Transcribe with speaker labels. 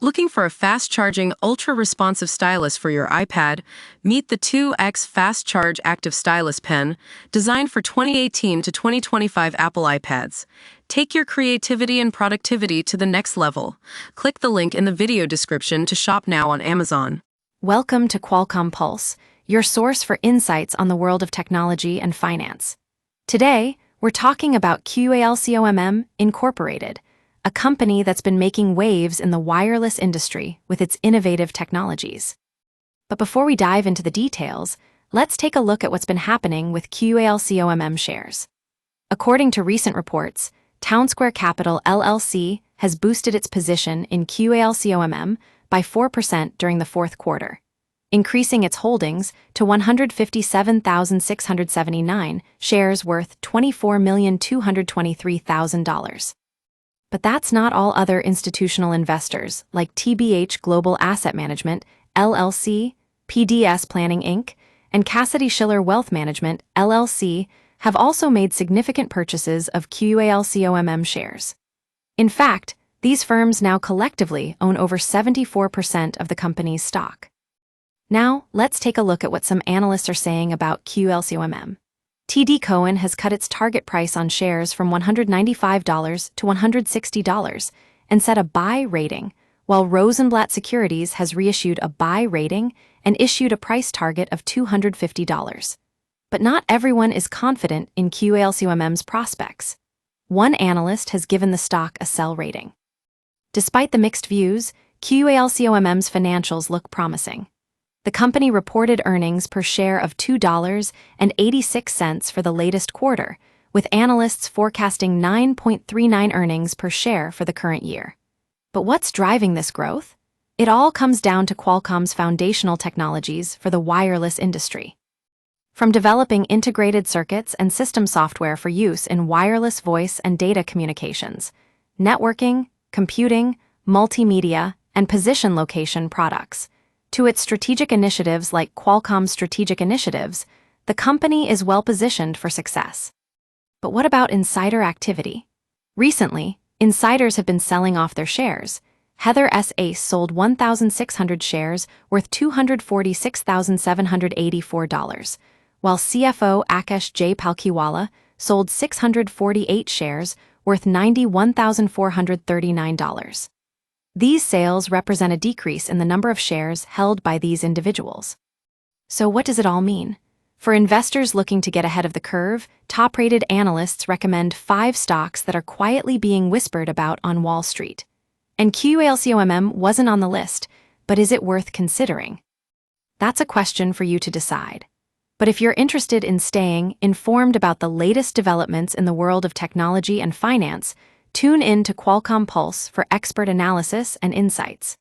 Speaker 1: Looking for a fast-charging, ultra-responsive stylus for your iPad? Meet the 2X Fast Charge Active Stylus Pen, designed for 2018 to 2025 Apple iPads. Take your creativity and productivity to the next level. Click the link in the video description to shop now on Amazon.
Speaker 2: Welcome to Qualcomm Pulse, your source for insights on the world of technology and finance. Today, we're talking about Qualcomm Incorporated, a company that's been making waves in the wireless industry with its innovative technologies. But before we dive into the details, let's take a look at what's been happening with Qualcomm shares. According to recent reports, Townsquare Capital LLC has boosted its position in Qualcomm by 4% during the fourth quarter, increasing its holdings to 157,679 shares worth $24,223,000. But that's not all. Other institutional investors like TBH Global Asset Management, LLC, PDS Planning Inc., and Cassidy Schiller Wealth Management, LLC, have also made significant purchases of Qualcomm shares. In fact, these firms now collectively own over 74% of the company's stock. Now, let's take a look at what some analysts are saying about Qualcomm. TD Cowen has cut its target price on shares from $195 to $160 and set a buy rating, while Rosenblatt Securities has reissued a buy rating and issued a price target of $250. But not everyone is confident in Qualcomm's prospects. One analyst has given the stock a sell rating. Despite the mixed views, Qualcomm's financials look promising. The company reported earnings per share of $2.86 for the latest quarter, with analysts forecasting 9.39 earnings per share for the current year. But what's driving this growth? It all comes down to Qualcomm's foundational technologies for the wireless industry. From developing integrated circuits and system software for use in wireless voice and data communications, networking, computing, multimedia, and position location products, to its strategic initiatives like Qualcomm Strategic Initiatives, the company is well-positioned for success. But what about insider activity? Recently, insiders have been selling off their shares. Heather S. Ace sold 1,600 shares worth $246,784, while CFO Akash J. Palkiwala sold 648 shares worth $91,439. These sales represent a decrease in the number of shares held by these individuals. So what does it all mean? For investors looking to get ahead of the curve, top-rated analysts recommend 5 stocks that are quietly being whispered about on Wall Street. And Qualcomm wasn't on the list, but is it worth considering? That's a question for you to decide. But if you're interested in staying informed about the latest developments in the world of technology and finance, tune in to Qualcomm Pulse for expert analysis and insights.